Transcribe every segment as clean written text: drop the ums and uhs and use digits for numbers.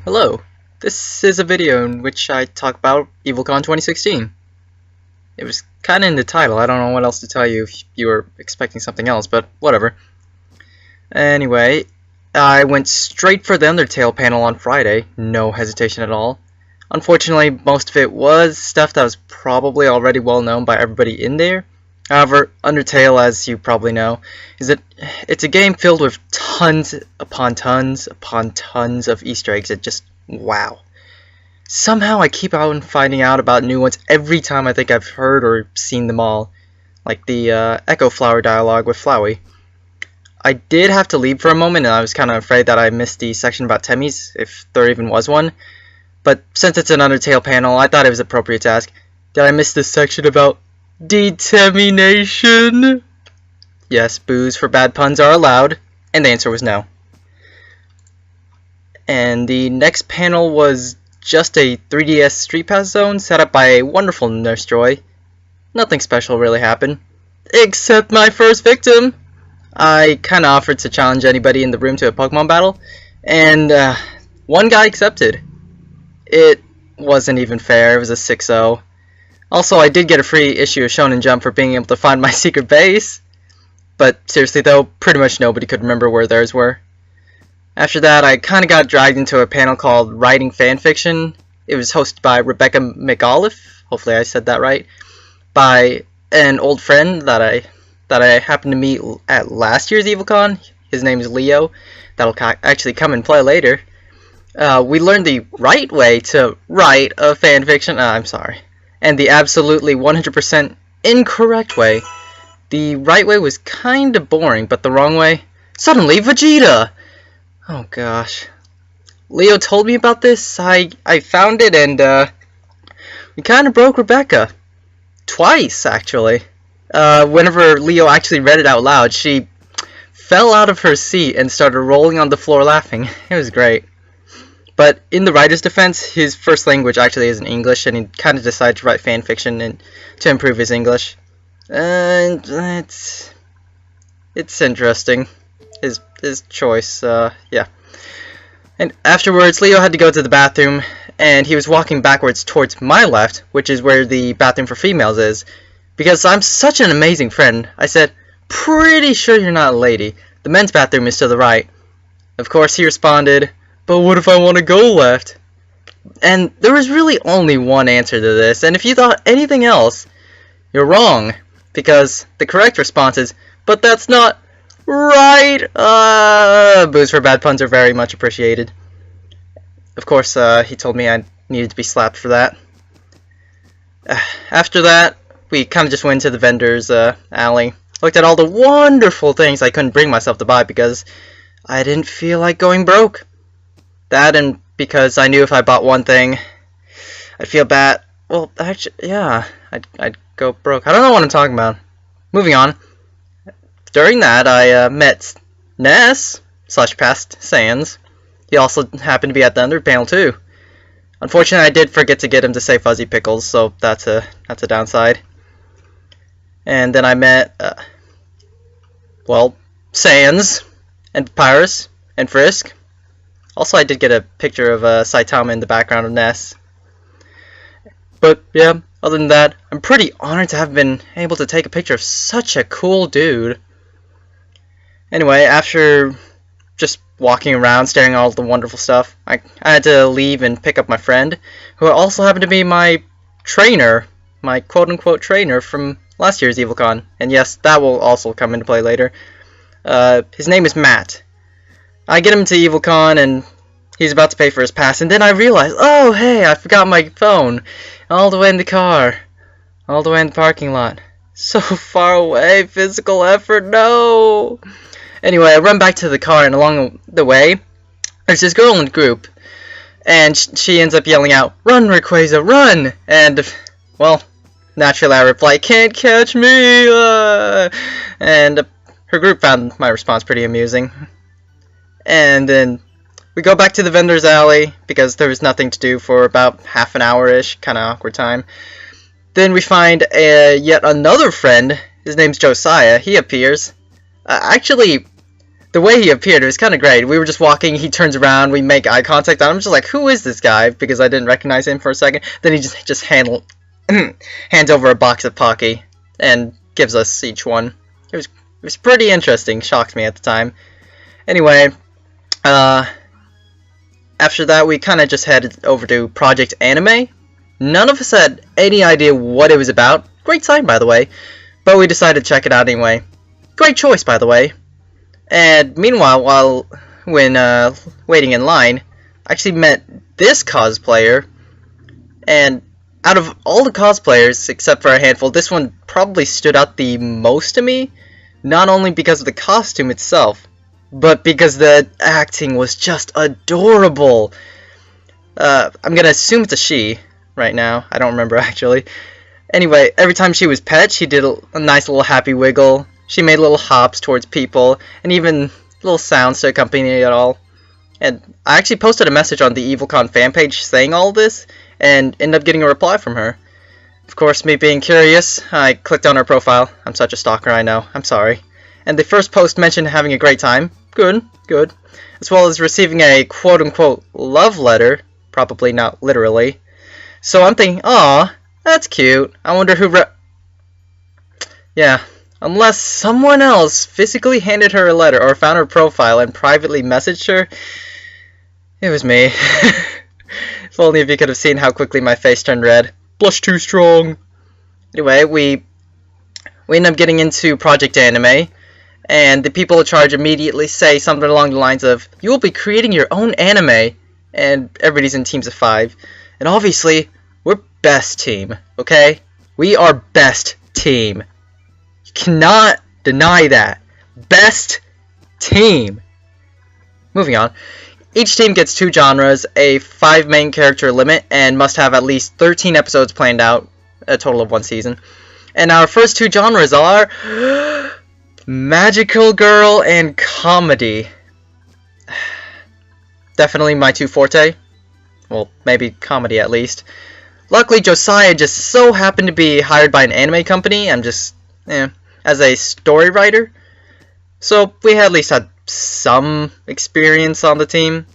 Hello, this is a video in which I talk about Evillecon 2016. It was kinda in the title, I don't know what else to tell you if you were expecting something else, but whatever. Anyway, I went straight for the Undertale panel on Friday, no hesitation at all. Unfortunately, most of it was stuff that was probably already well known by everybody in there. However, Undertale, as you probably know, it's a game filled with tons upon tons upon tons of Easter eggs. It just, wow. Somehow I keep on finding out about new ones every time I think I've heard or seen them all. Like the Echo Flower dialogue with Flowey. I did have to leave for a moment and I was kind of afraid that I missed the section about Temmie's, if there even was one. But since it's an Undertale panel, I thought it was appropriate to ask, did I miss this section about determination? Yes, boos for bad puns are allowed, and the answer was no. And the next panel was just a 3DS Street Pass zone set up by a wonderful Nurse Joy. Nothing special really happened, except my first victim. I kinda offered to challenge anybody in the room to a Pokemon battle, and one guy accepted. It wasn't even fair, it was a 6-0. Also, I did get a free issue of Shonen Jump for being able to find my secret base. But seriously though, pretty much nobody could remember where theirs were. After that, I kinda got dragged into a panel called Writing Fanfiction. It was hosted by Rebecca McAuliffe, hopefully I said that right, by an old friend that I happened to meet at last year's Evillecon. His name is Leo. That'll actually come and play later. We learned the right way to write a fanfiction. I'm sorry. And the absolutely 100% incorrect way. The right way was kinda boring, but the wrong way? Suddenly Vegeta! Oh gosh. Leo told me about this, I found it, and we kinda broke Rebecca. Twice, actually. Whenever Leo actually read it out loud, she fell out of her seat and started rolling on the floor laughing. It was great. But in the writer's defense, his first language actually isn't English, and he kind of decided to write fanfiction and to improve his English. And it's interesting, his choice. Yeah. And afterwards, Leo had to go to the bathroom, and he was walking backwards towards my left, which is where the bathroom for females is. Because I'm such an amazing friend, I said, "Pretty sure you're not a lady. The men's bathroom is to the right." Of course, he responded, "But what if I want to go left?" And there was really only one answer to this, and if you thought anything else, you're wrong. Because the correct response is, "But that's not right!" Boos for bad puns are very much appreciated. Of course, he told me I needed to be slapped for that. After that, we kind of just went to the vendor's alley. Looked at all the wonderful things I couldn't bring myself to buy because I didn't feel like going broke. That, and because I knew if I bought one thing, I'd feel bad. Well, actually, yeah, I'd go broke. I don't know what I'm talking about. Moving on. During that, I met Ness / Past Sans. He also happened to be at the under panel too. Unfortunately, I did forget to get him to say Fuzzy Pickles, so that's a downside. And then I met, well, Sans and Papyrus and Frisk. Also, I did get a picture of Saitama in the background of Ness. But, yeah, other than that, I'm pretty honored to have been able to take a picture of such a cool dude. Anyway, after just walking around, staring at all the wonderful stuff, I had to leave and pick up my friend, who also happened to be my trainer, my quote-unquote trainer from last year's Evillecon. And yes, that will also come into play later. His name is Matt. I get him to Evillecon, and he's about to pay for his pass, and then I realize, oh hey, I forgot my phone, all the way in the car, all the way in the parking lot, so far away, physical effort, no! Anyway, I run back to the car, and along the way, there's this girl in the group, and she ends up yelling out, "Run, Rayquaza, run!" And, well, naturally I reply, "Can't catch me!" And her group found my response pretty amusing. And then we go back to the vendor's alley because there was nothing to do for about half an hour-ish, kind of awkward time. Then we find yet another friend. His name's Josiah. He appears. Actually, the way he appeared, it was kind of great. We were just walking, he turns around, we make eye contact, and I'm just like, who is this guy? Because I didn't recognize him for a second. Then he just hands over a box of Kwokie and gives us each one. It was pretty interesting, shocked me at the time. Anyway, after that we kind of just headed over to Project Anime. None of us had any idea what it was about. Great sign, by the way. But we decided to check it out anyway. Great choice, by the way. And meanwhile, when waiting in line, I actually met this cosplayer. And out of all the cosplayers, except for a handful, this one probably stood out the most to me. Not only because of the costume itself, but because the acting was just adorable. I'm gonna assume it's a she right now. I don't remember actually. Anyway, every time she was pet, she did a nice little happy wiggle. She made little hops towards people, and even little sounds to accompany it all. And I actually posted a message on the Evillecon fan page saying all this, and ended up getting a reply from her. Of course, me being curious, I clicked on her profile. I'm such a stalker, I know. I'm sorry. And the first post mentioned having a great time. Good, good. As well as receiving a quote-unquote love letter. Probably not literally. So I'm thinking, aw, that's cute. I wonder who Yeah, unless someone else physically handed her a letter or found her profile and privately messaged her, it was me. If only if you could have seen how quickly my face turned red. Blush too strong. Anyway, we end up getting into Project Anime, and the people in charge immediately say something along the lines of, you will be creating your own anime, and everybody's in teams of 5. And obviously, we're best team, okay? We are best team. You cannot deny that. Best team. Moving on. Each team gets 2 genres, a 5 main character limit, and must have at least 13 episodes planned out, a total of 1 season. And our first 2 genres are magical girl and comedy. Definitely my 2 forte. Well, maybe comedy at least. Luckily, Josiah just so happened to be hired by an anime company. I'm just, as a story writer. So we at least had some experience on the team.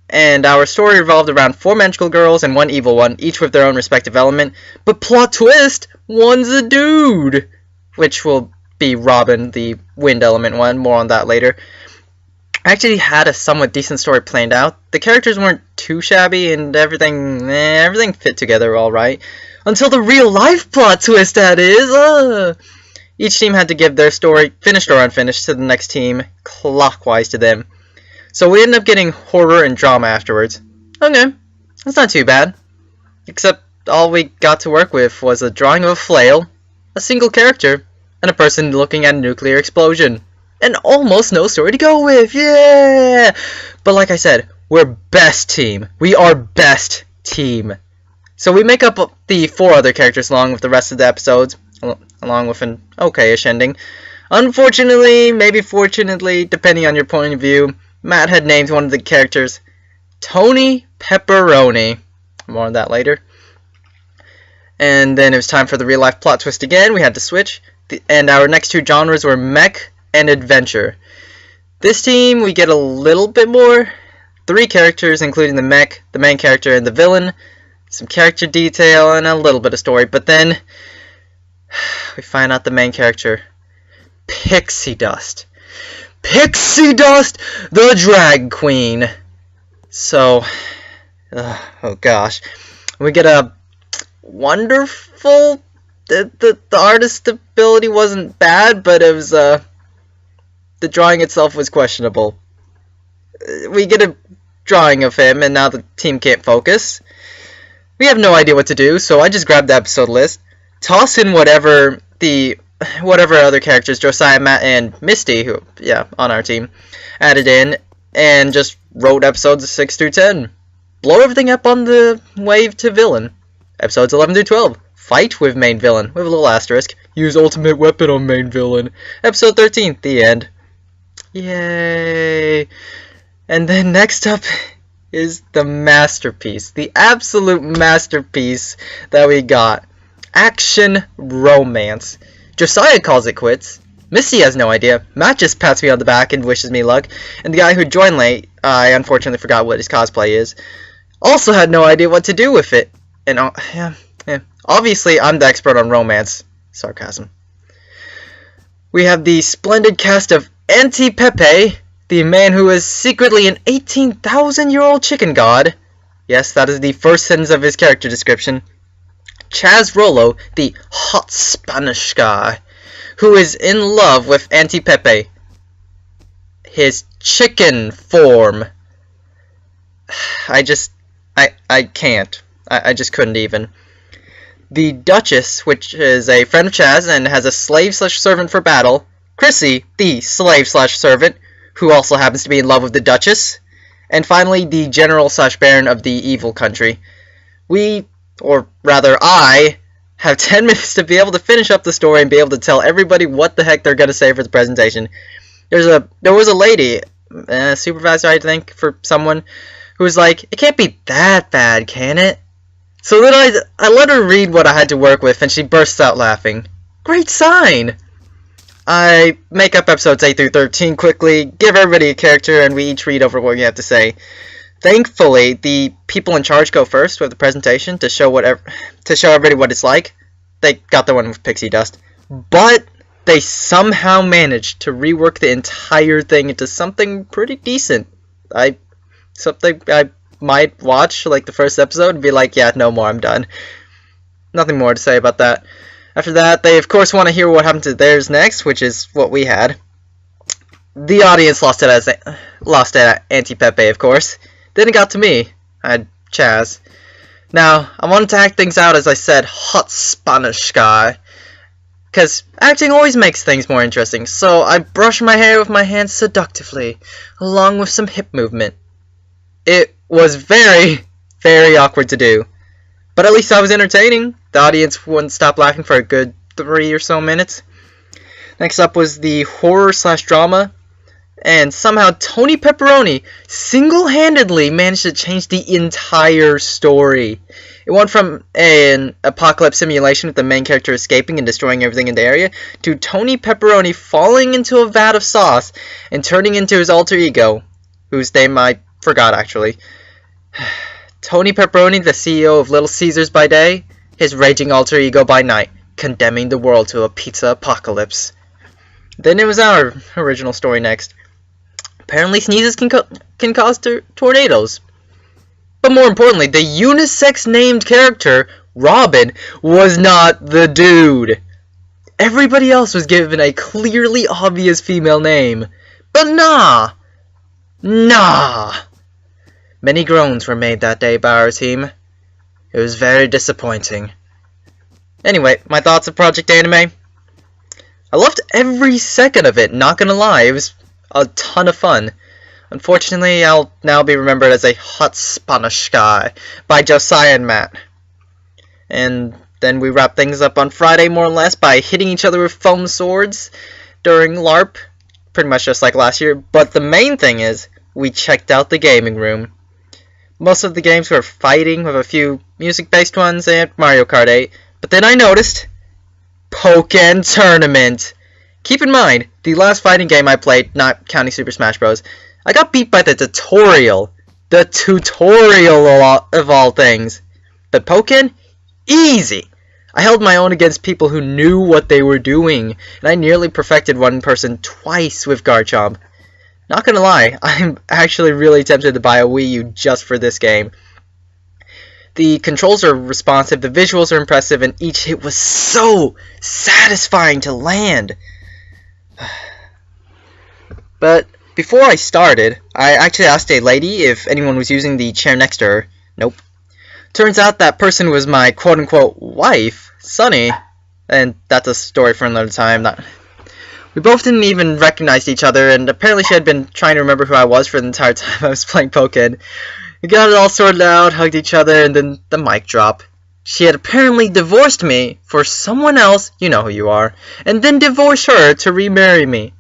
And our story revolved around 4 magical girls and 1 evil one, each with their own respective element. But plot twist, one's a dude! Which will be Robin, the wind element one. More on that later. I actually had a somewhat decent story planned out. The characters weren't too shabby, and everything fit together alright. Until the real life plot twist, that is! Each team had to give their story, finished or unfinished, to the next team, clockwise to them. So we ended up getting horror and drama afterwards. Okay, that's not too bad. Except all we got to work with was a drawing of a flail, a single character, and a person looking at a nuclear explosion. And almost no story to go with, yeah! But like I said, we're best team. We are best team. So we make up the 4 other characters along with the rest of the episodes, along with an okay-ish ending. Unfortunately, maybe fortunately, depending on your point of view, Matt had named one of the characters Tony Pepperoni. More on that later. And then it was time for the real-life plot twist again. We had to switch. And our next 2 genres were mech and adventure. This team, we get a little bit more. 3 characters, including the mech, the main character, and the villain. Some character detail and a little bit of story. But then we find out the main character, Pixie Dust. Pixie Dust, the drag queen. So, oh gosh, we get a wonderful. The artist ability wasn't bad, but it was the drawing itself was questionable. We get a drawing of him, and now the team can't focus. We have no idea what to do, so I just grabbed the episode list, toss in whatever other characters Josiah, Matt, and Misty, who on our team, added in, and just wrote episodes 6 through 10. Blow everything up on the wave to villain. Episodes 11 through 12. Fight with main villain, with a little asterisk. Use ultimate weapon on main villain. Episode 13, the end. Yay! And then next up is the masterpiece. The absolute masterpiece that we got. Action romance. Josiah calls it quits. Misty has no idea. Matt just pats me on the back and wishes me luck. And the guy who joined late, I unfortunately forgot what his cosplay is, also had no idea what to do with it. And yeah. Obviously, I'm the expert on romance. Sarcasm. We have the splendid cast of Auntie Pepe, the man who is secretly an 18,000-year-old chicken god. Yes, that is the first sentence of his character description. Chaz Rollo, the hot Spanish guy, who is in love with Auntie Pepe. His chicken form. I can't. I just couldn't even. The Duchess, which is a friend of Chaz and has a slave/servant for battle. Chrissy, the slave/servant, who also happens to be in love with the Duchess. And finally, the General/Baron of the evil country. We, or rather I, have 10 minutes to be able to finish up the story and be able to tell everybody what the heck they're going to say for the presentation. There was a lady, supervisor I think, for someone, who was like, it can't be that bad, can it? So then I let her read what I had to work with, and she bursts out laughing. Great sign! I make up episodes 8 through 13 quickly, give everybody a character, and we each read over what we have to say. Thankfully, the people in charge go first with the presentation to show everybody what it's like. They got the one with pixie dust. But they somehow managed to rework the entire thing into something pretty decent. Something I might watch, like the first episode, and be like, yeah, no more, I'm done. Nothing more to say about that. After that, they of course want to hear what happened to theirs next, which is what we had. The audience lost it at Auntie Pepe, of course. Then it got to me. I had Chaz. Now, I wanted to act things out, as I said, hot Spanish guy. Because acting always makes things more interesting, so I brushed my hair with my hands seductively, along with some hip movement. It was very, very awkward to do. But at least I was entertaining. The audience wouldn't stop laughing for a good 3 or so minutes. Next up was the horror/drama. And somehow Tony Pepperoni single-handedly managed to change the entire story. It went from an apocalypse simulation with the main character escaping and destroying everything in the area, to Tony Pepperoni falling into a vat of sauce and turning into his alter ego, whose name I forgot actually. Tony Pepperoni, the CEO of Little Caesars by day, his raging alter ego by night, condemning the world to a pizza apocalypse. Then it was our original story next. Apparently sneezes can cause tornadoes. But more importantly, the unisex named character, Robin, was not the dude. Everybody else was given a clearly obvious female name. But nah. Many groans were made that day by our team. It was very disappointing. Anyway, my thoughts of Project Anime. I loved every second of it, not gonna lie. It was a ton of fun. Unfortunately, I'll now be remembered as a hot Spanish guy by Josiah and Matt. And then we wrap things up on Friday, more or less, by hitting each other with foam swords during LARP. Pretty much just like last year. But the main thing is, we checked out the gaming room. Most of the games were fighting, with a few music-based ones and Mario Kart 8. But then I noticed Pokken Tournament. Keep in mind, the last fighting game I played, not counting Super Smash Bros., I got beat by the tutorial. The tutorial of all things. But Pokken? Easy! I held my own against people who knew what they were doing, and I nearly perfected one person twice with Garchomp. Not gonna lie, I'm actually really tempted to buy a Wii U just for this game. The controls are responsive, the visuals are impressive, and each hit was so satisfying to land. But before I started, I actually asked a lady if anyone was using the chair next to her. Nope. Turns out that person was my quote-unquote wife, Sunny, and that's a story for another time. We both didn't even recognize each other, and apparently she had been trying to remember who I was for the entire time I was playing Pokken. We got it all sorted out, hugged each other, and then the mic drop. She had apparently divorced me for someone else, you know who you are, and then divorced her to remarry me.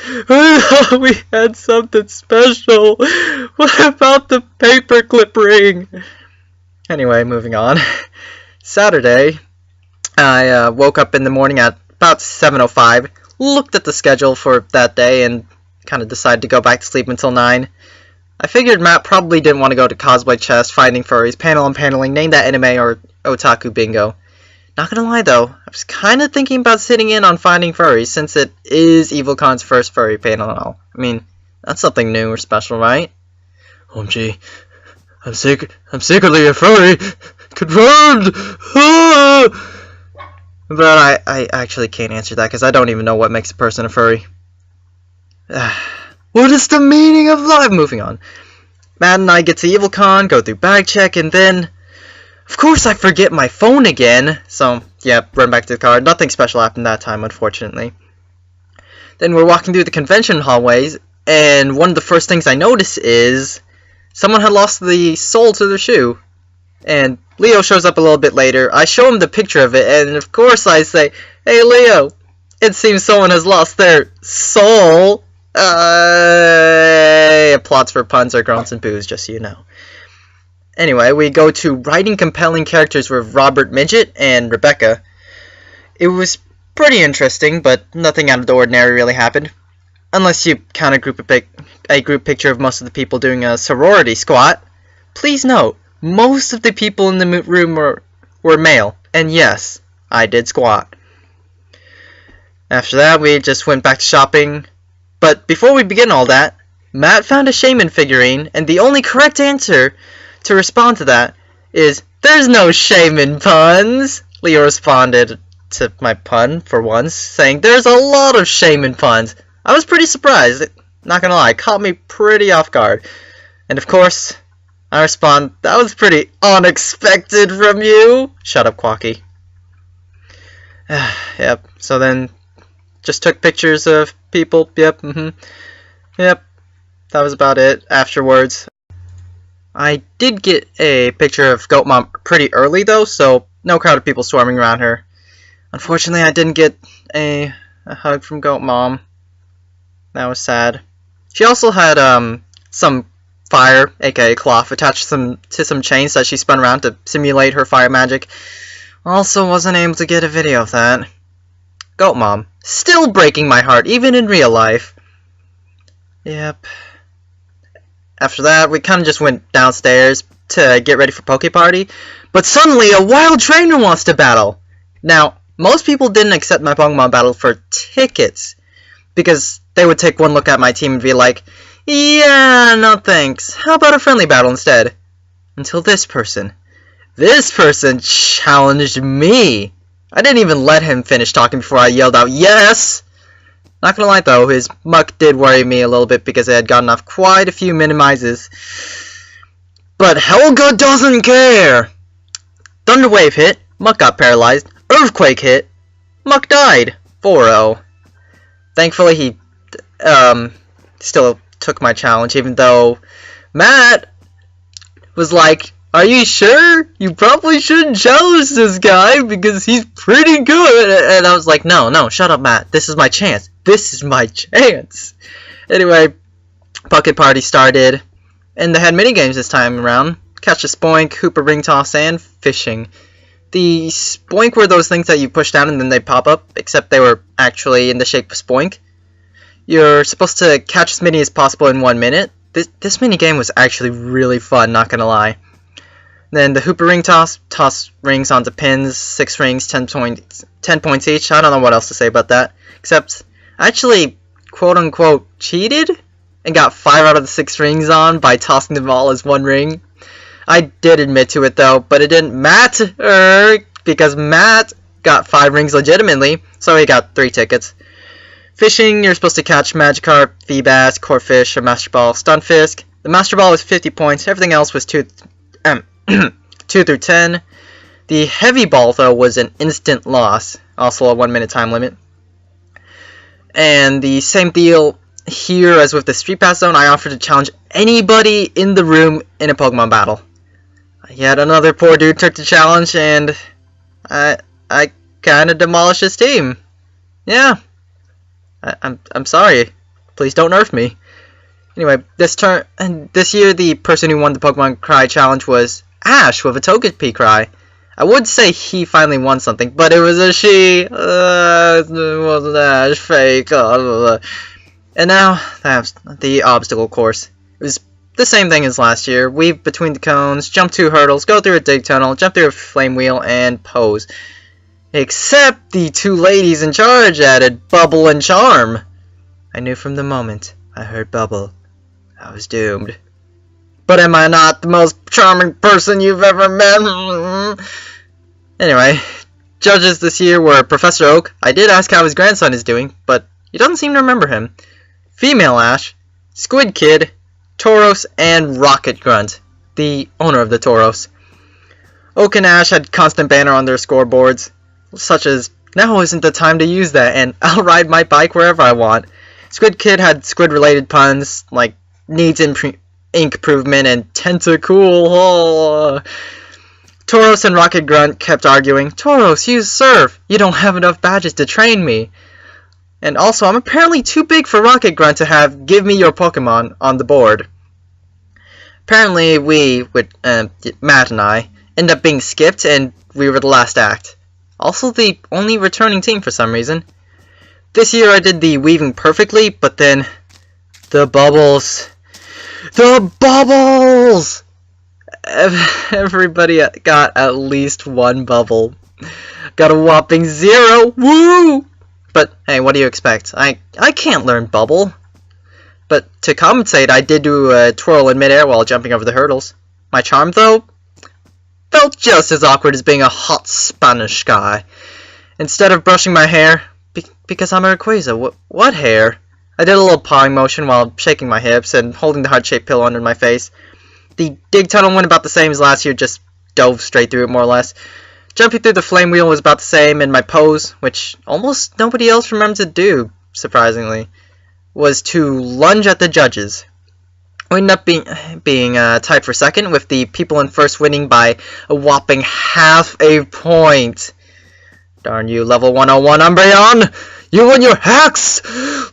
I thought we had something special. What about the paperclip ring? Anyway, moving on. Saturday, I woke up in the morning at about 7:05. looked at the schedule for that day and kind of decided to go back to sleep until 9. I figured Matt probably didn't want to go to Cosplay Chest, Finding Furries, Panel and Paneling, Name That Anime, or Otaku Bingo. Not gonna lie though, I was kinda thinking about sitting in on Finding Furries since it is Evillecon's first furry panel and all. I mean, that's something new or special, right? OMG, I'm secretly a furry! Confirmed! Ah! But I actually can't answer that because I don't even know what makes a person a furry. What is the meaning of life? Moving on. Matt and I get to Evillecon, go through bag check, and then... Of course I forget my phone again, so yeah, run back to the car. Nothing special happened that time, unfortunately. Then we're walking through the convention hallways, and one of the first things I notice is someone had lost the sole to their shoe. And Leo shows up a little bit later. I show him the picture of it, and of course I say, "Hey Leo, it seems someone has lost their soul." Plots for puns are groans and boos, just so you know. Anyway, we go to writing compelling characters with Robert Midget and Rebecca. It was pretty interesting, but nothing out of the ordinary really happened. Unless you count a group picture of most of the people doing a sorority squat. Please note, most of the people in the room were male, and yes, I did squat. After that, we just went back to shopping. But before we begin all that, Matt found a shaman figurine, and the only correct answer to respond to that is, "There's no shaman puns." Leo responded to my pun for once, saying, "There's a lot of shaman puns." I was pretty surprised, not gonna lie, it caught me pretty off guard. And of course, I respond, "That was pretty unexpected from you." Shut up, Kwokie. Yep, so then just took pictures of people, yep, yep, that was about it. Afterwards, I did get a picture of Goat Mom pretty early though, so no crowd of people swarming around her. Unfortunately, I didn't get a hug from Goat Mom. That was sad. She also had some fire, aka cloth, attached to some chains that she spun around to simulate her fire magic. Also wasn't able to get a video of that. Goat Mom, still breaking my heart, even in real life. Yep. After that, we kind of just went downstairs to get ready for Poke Party, but suddenly a wild trainer wants to battle. Now, most people didn't accept my Pokemon battle for tickets, because they would take one look at my team and be like, "Yeah, no thanks, how about a friendly battle instead?" Until this person. This person challenged me. I didn't even let him finish talking before I yelled out, "Yes!" Not gonna lie though, his muck did worry me a little bit because I had gotten off quite a few minimizes. But Helga doesn't care! Thunder Wave hit, Muck got paralyzed. Earthquake hit, Muck died. 4-0. Thankfully he still took my challenge, even though Matt was like, "Are you sure? You probably shouldn't challenge this guy because he's pretty good." And I was like, no, shut up, Matt. This is my chance. This is my chance. Anyway, Pocket Party started, and they had minigames this time around. Catch a Spoink, Hooper Ring Toss, and Fishing. The Spoink were those things that you push down and then they pop up, except they were actually in the shape of Spoink. You're supposed to catch as many as possible in 1 minute. This minigame was actually really fun, not gonna lie. Then the Hooper Ring Toss rings onto pins, 6 rings, 10 points each. I don't know what else to say about that, except I actually, quote-unquote, cheated and got 5 out of the 6 rings on by tossing them all as 1 ring. I did admit to it though, but it didn't matter because Matt got 5 rings legitimately, so he got 3 tickets. Fishing, you're supposed to catch Magikarp, Feebas, Corphish, or Master Ball, Stunfisk. The Master Ball was 50 points, everything else was 2 through 10. The Heavy Ball, though, was an instant loss, also a 1 minute time limit. And the same deal here as with the Street Pass Zone, I offered to challenge anybody in the room in a Pokemon battle. Yet another poor dude took the challenge, and I kind of demolished his team. Yeah, I'm sorry. Please don't nerf me. Anyway, this year the person who won the Pokemon Cry challenge was Ash with a Togepi Cry. I would say he finally won something, but it was a she. It wasn't that fake. And now, that's the obstacle course. It was the same thing as last year. Weave between the cones, jump 2 hurdles, go through a dig tunnel, jump through a flame wheel, and pose. Except the 2 ladies in charge added Bubble and Charm. I knew from the moment I heard Bubble, I was doomed. But am I not the most charming person you've ever met? Anyway, judges this year were Professor Oak. I did ask how his grandson is doing, but he doesn't seem to remember him. Female Ash, Squid Kid, Tauros, and Rocket Grunt, the owner of the Tauros. Oak and Ash had constant banner on their scoreboards, such as, now isn't the time to use that, and I'll ride my bike wherever I want. Squid Kid had squid-related puns, like, needs ink improvement and tentacool. Oh. Tauros and Rocket Grunt kept arguing, Tauros, use Surf, you don't have enough badges to train me. And also, I'm apparently too big for Rocket Grunt to have give me your Pokemon on the board. Apparently, we, with Matt and I, ended up being skipped, and we were the last act. Also, the only returning team for some reason. This year, I did the weaving perfectly, but then the bubbles. The bubbles! Everybody got at least 1 bubble. Got a whopping 0. Woo! But hey, what do you expect? I can't learn Bubble. But to compensate, I did do a twirl in midair while jumping over the hurdles. My charm, though, felt just as awkward as being a hot Spanish guy. Instead of brushing my hair, because I'm a Rayquaza, what hair? I did a little pawing motion while shaking my hips and holding the heart-shaped pillow under my face. The dig tunnel went about the same as last year, just dove straight through it more or less. Jumping through the flame wheel was about the same, and my pose, which almost nobody else remembered to do, surprisingly, was to lunge at the judges. We ended up being tied for second, with the people in first winning by a whopping half a point. Darn you, level 101 Umbreon! You and your hacks!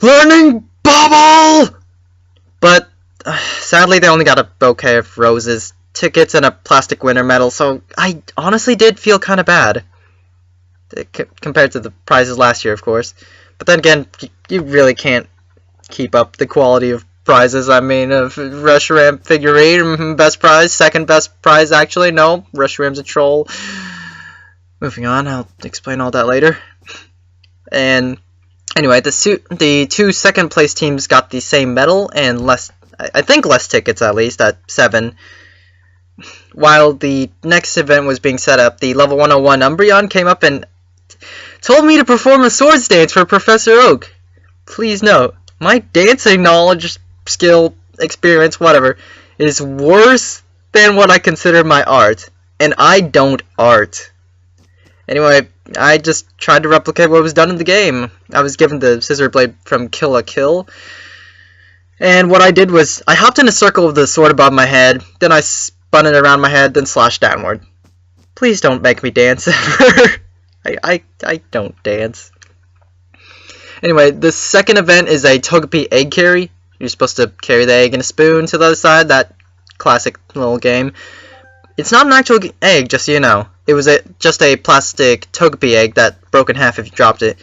Learning Bubble! But, sadly, they only got a bouquet of roses, tickets, and a plastic winner medal, so I honestly did feel kind of bad. Compared to the prizes last year, of course. But then again, you really can't keep up the quality of prizes. I mean, Reshiram figurine, best prize, second best prize, actually. No, Reshiram's a troll. Moving on, I'll explain all that later. And anyway, the 2 second place teams got the same medal and less, I think less tickets at least, at 7. While the next event was being set up, the level 101 Umbreon came up and told me to perform a swords dance for Professor Oak. Please note, my dancing knowledge, skill, experience, whatever, is worse than what I consider my art. And I don't art. Anyway, I just tried to replicate what was done in the game. I was given the scissor blade from Kill la Kill. And what I did was, I hopped in a circle with the sword above my head, then I spun it around my head, then slashed downward. Please don't make me dance ever. I don't dance. Anyway, the second event is a Togepi egg carry. You're supposed to carry the egg in a spoon to the other side, that classic little game. It's not an actual egg, just so you know. It was just a plastic Togepi egg that broke in half if you dropped it.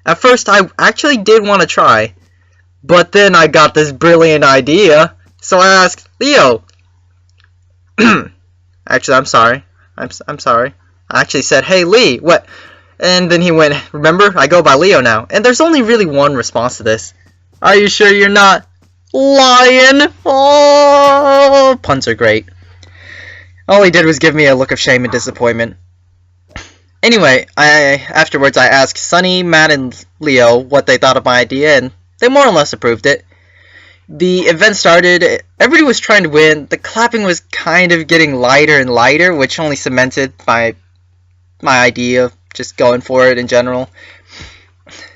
At first, I actually did want to try, but then I got this brilliant idea, so I asked Leo. Actually, I'm sorry. I'm sorry. I actually said, hey, Lee, what? And then he went, remember, I go by Leo now. And there's only really one response to this. Are you sure you're not lying? Oh, puns are great. All he did was give me a look of shame and disappointment. Anyway, afterwards I asked Sunny, Matt, and Leo what they thought of my idea, and they more or less approved it. The event started, everybody was trying to win, the clapping was kind of getting lighter and lighter, which only cemented my idea of just going for it in general.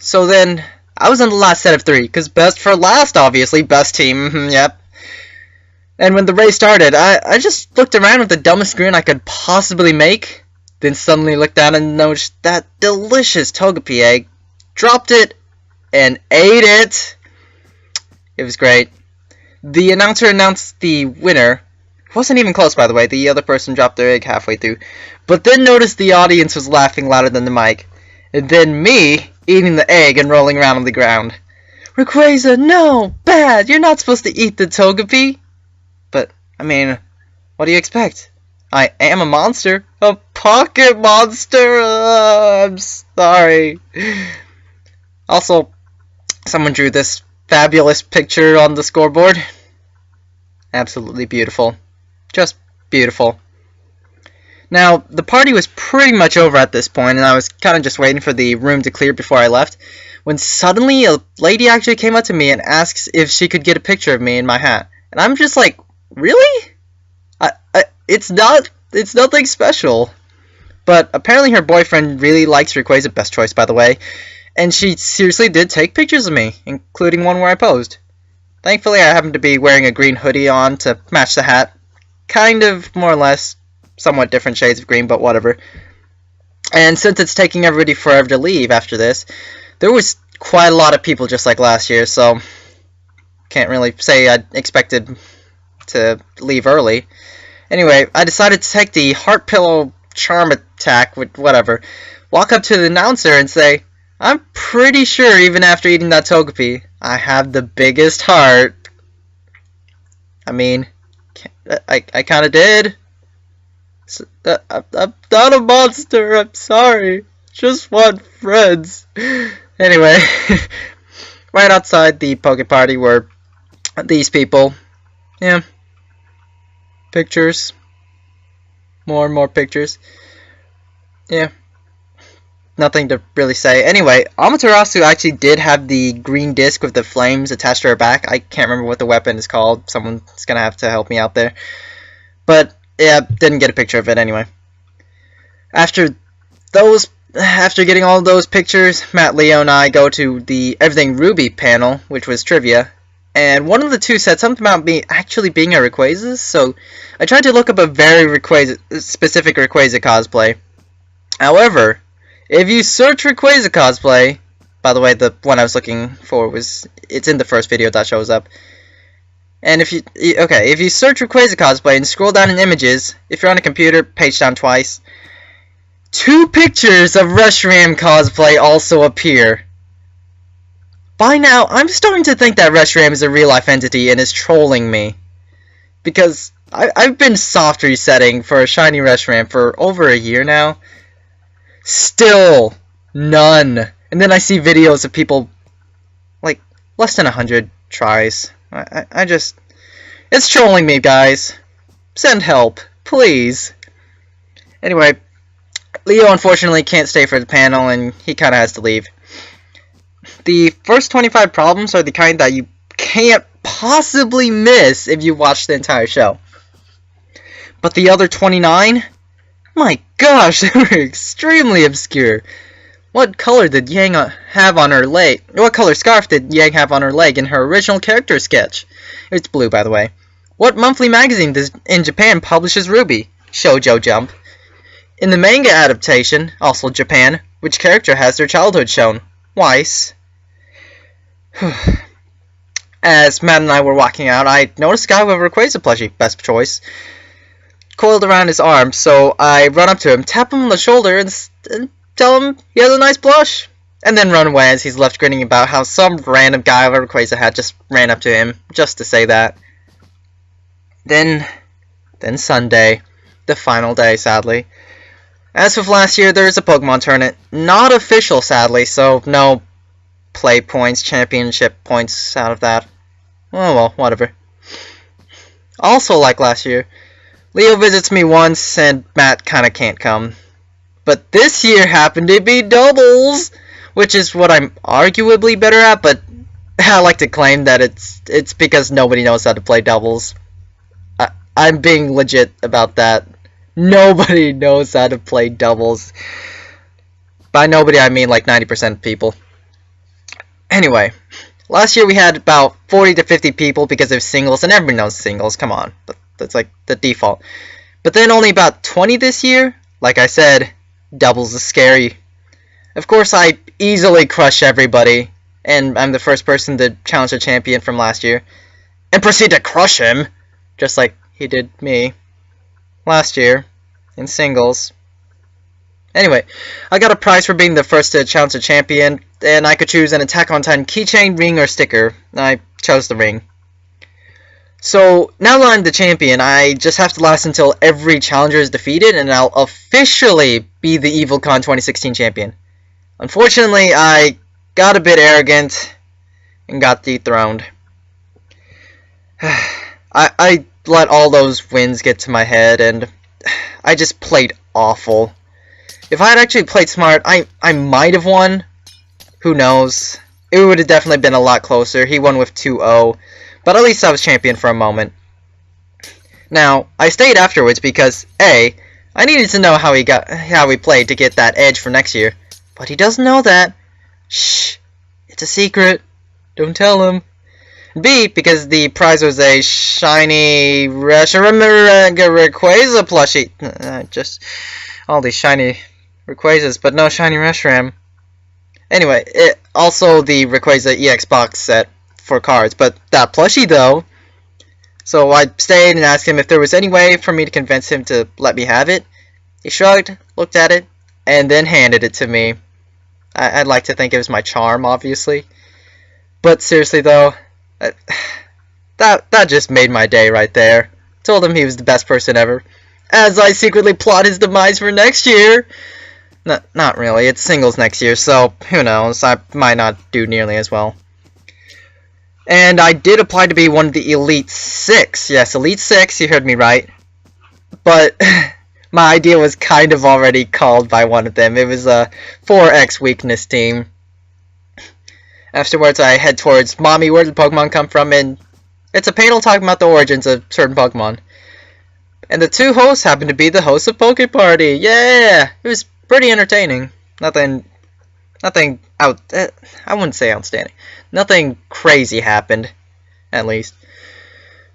So then, I was on the last set of 3, because best for last, obviously, best team, yep. And when the race started, I just looked around with the dumbest grin I could possibly make, then suddenly looked down and noticed that delicious Togepi egg, dropped it, and ate it. It was great. The announcer announced the winner, Wasn't even close, by the way. The other person dropped their egg halfway through. But then noticed the audience was laughing louder than the mic. And then me eating the egg and rolling around on the ground. Rayquaza, no! Bad! You're not supposed to eat the Togepi! But, I mean, what do you expect? I am a monster. A pocket monster! I'm sorry. Also, someone drew this fabulous picture on the scoreboard. Absolutely beautiful. Just beautiful. Now, the party was pretty much over at this point, and I was kind of just waiting for the room to clear before I left, when suddenly a lady actually came up to me and asks if she could get a picture of me in my hat. And I'm just like, really? It's nothing special. But apparently her boyfriend really likes Rayquaza, best choice by the way, and she seriously did take pictures of me, including one where I posed. Thankfully, I happened to be wearing a green hoodie on to match the hat. Kind of, more or less, somewhat different shades of green, but whatever. And since it's taking everybody forever to leave after this, there was quite a lot of people just like last year, so can't really say I expected to leave early. Anyway, I decided to take the heart pillow charm attack with whatever. Walk up to the announcer and say, I'm pretty sure even after eating that Togepi, I have the biggest heart. I mean, I kind of did. I'm not a monster, I'm sorry. Just want friends. Anyway, right outside the Poke Party were these people. Yeah. Pictures. More and more pictures. Yeah. Nothing to really say. Anyway, Amaterasu actually did have the green disc with the flames attached to her back. I can't remember what the weapon is called. Someone's gonna have to help me out there. But, yeah, didn't get a picture of it anyway. After getting all those pictures, Matt, Leo, and I go to the Everything Ruby panel, which was trivia. And one of the two said something about me actually being a Rayquaza, so I tried to look up a very specific Rayquaza cosplay. However, if you search Rayquaza cosplay, by the way, the one I was looking for it's in the first video that shows up. And if you search Rayquaza cosplay and scroll down in images, if you're on a computer, page down twice, 2 pictures of Reshiram cosplay also appear. By now, I'm starting to think that Reshiram is a real-life entity and is trolling me. Because I've been soft resetting for a shiny Reshiram for over a year now. Still, none. And then I see videos of people, like, less than 100 tries. I just... It's trolling me, guys. Send help, please. Anyway, Leo unfortunately can't stay for the panel, and he kind of has to leave. The first 25 problems are the kind that you can't possibly miss if you watch the entire show. But the other 29? My gosh, they were extremely obscure. What color did Yang have on her leg? What color scarf did Yang have on her leg in her original character sketch? It's blue, by the way. What monthly magazine in Japan publishes Ruby? Shoujo Jump. In the manga adaptation, also Japan, which character has their childhood shown? Weiss. As Matt and I were walking out, I noticed a guy with a Rayquaza plushie, best choice, coiled around his arm, so I run up to him, tap him on the shoulder, and tell him he has a nice plush, and then run away as he's left grinning about how some random guy with a Rayquaza hat just ran up to him, just to say that. Then Sunday, the final day, sadly. As with last year, there is a Pokemon tournament. Not official, sadly, so no play points, championship points out of that. Oh well, whatever. Also, like last year, Leo visits me once, and Matt kinda can't come. But this year happened to be doubles, which is what I'm arguably better at, but I like to claim that it's because nobody knows how to play doubles. I'm being legit about that. Nobody knows how to play doubles. By nobody, I mean like 90% of people. Anyway, last year we had about 40 to 50 people because of singles, and everybody knows singles, come on. That's like the default. But then only about 20 this year. Like I said, doubles is scary. Of course, I easily crush everybody, and I'm the first person to challenge the champion from last year. And proceed to crush him, just like he did me last year in singles. Anyway, I got a prize for being the first to challenge the champion, and I could choose an Attack on Titan keychain, ring, or sticker. I chose the ring. So, now that I'm the champion, I just have to last until every challenger is defeated, and I'll officially be the Evillecon 2016 champion. Unfortunately, I got a bit arrogant and got dethroned. I let all those wins get to my head, and I just played awful. If I had actually played smart, I might have won. Who knows? It would have definitely been a lot closer. He won with 2-0. But at least I was champion for a moment. Now, I stayed afterwards because, A, I needed to know how he played to get that edge for next year. But he doesn't know that. Shh. It's a secret. Don't tell him. B, because the prize was a shiny Rayquaza plushie. Just all these shiny Rayquazas, but no shiny Reshiram. Anyway, also the Rayquaza EX box set for cards, but that plushie though. So I stayed and asked him if there was any way for me to convince him to let me have it. He shrugged, looked at it, and then handed it to me. I'd like to think it was my charm, obviously. But seriously though, that just made my day right there. Told him he was the best person ever, as I secretly plot his demise for next year. Not really, it's singles next year, so who knows, I might not do nearly as well. And I did apply to be one of the Elite 6. Yes, Elite 6, you heard me right. But my idea was kind of already called by one of them. It was a 4X weakness team. Afterwards, I head towards Mommy, where did Pokemon come from? And it's a panel talking about the origins of certain Pokemon. And the two hosts happen to be the hosts of Poke Party. Yeah! It was pretty entertaining. Nothing out. I wouldn't say outstanding. Nothing crazy happened, at least.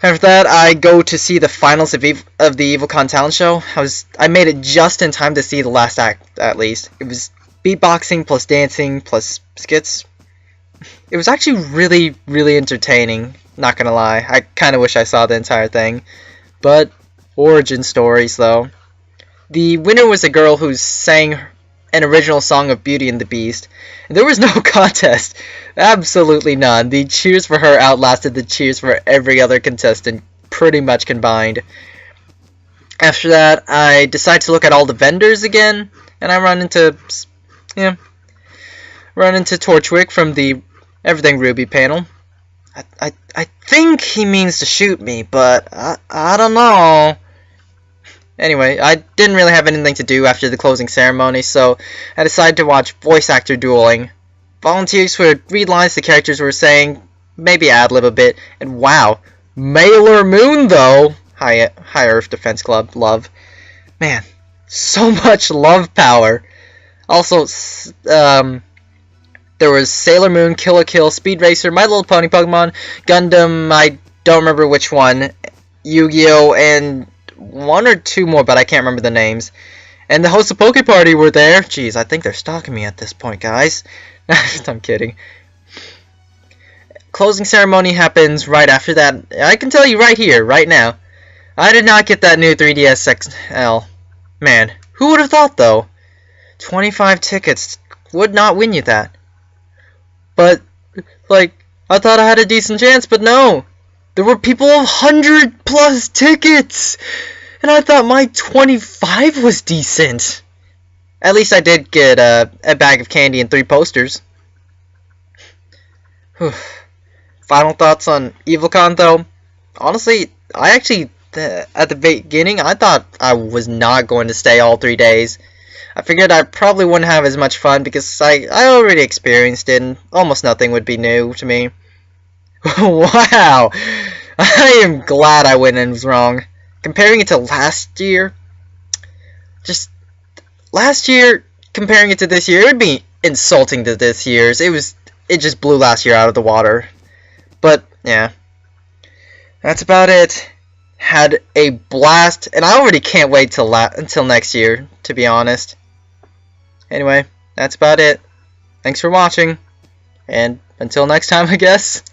After that, I go to see the finals of the Evillecon talent show. I made it just in time to see the last act, at least. It was beatboxing plus dancing plus skits. It was actually really, really entertaining. Not gonna lie, I kind of wish I saw the entire thing. But origin stories, though. The winner was a girl who sang an original song of Beauty and the Beast. There was no contest. Absolutely none. The cheers for her outlasted the cheers for every other contestant, pretty much combined. After that, I decide to look at all the vendors again, and I run into Torchwick from the Everything Ruby panel. I think he means to shoot me, but I don't know. Anyway, I didn't really have anything to do after the closing ceremony, so I decided to watch voice actor dueling. Volunteers would read lines the characters were saying, maybe ad-lib a bit, and wow, Mailer Moon though! High Earth Defense Club, love. Man, so much love power. Also, there was Sailor Moon, Kill la Kill, Speed Racer, My Little Pony Pokemon, Gundam, I don't remember which one, Yu-Gi-Oh, and one or two more, but I can't remember the names. And the hosts of Poke Party were there. Jeez, I think they're stalking me at this point, guys. I'm kidding. Closing ceremony happens right after that. I can tell you right here, right now. I did not get that new 3DS XL. Man, who would have thought, though? 25 tickets would not win you that. But, like, I thought I had a decent chance, but no. There were people with 100+ tickets! And I thought my 25 was decent. At least I did get a bag of candy and 3 posters. Final thoughts on Evillecon, though. Honestly, I actually, at the beginning, I thought I was not going to stay all 3 days. I figured I probably wouldn't have as much fun because I already experienced it and almost nothing would be new to me. Wow! I am glad I went and was wrong. Comparing it to last year, last year, comparing it to this year, it would be insulting to this year's. It just blew last year out of the water. But, yeah. That's about it. Had a blast, and I already can't wait until next year, to be honest. Anyway, that's about it. Thanks for watching, and until next time, I guess.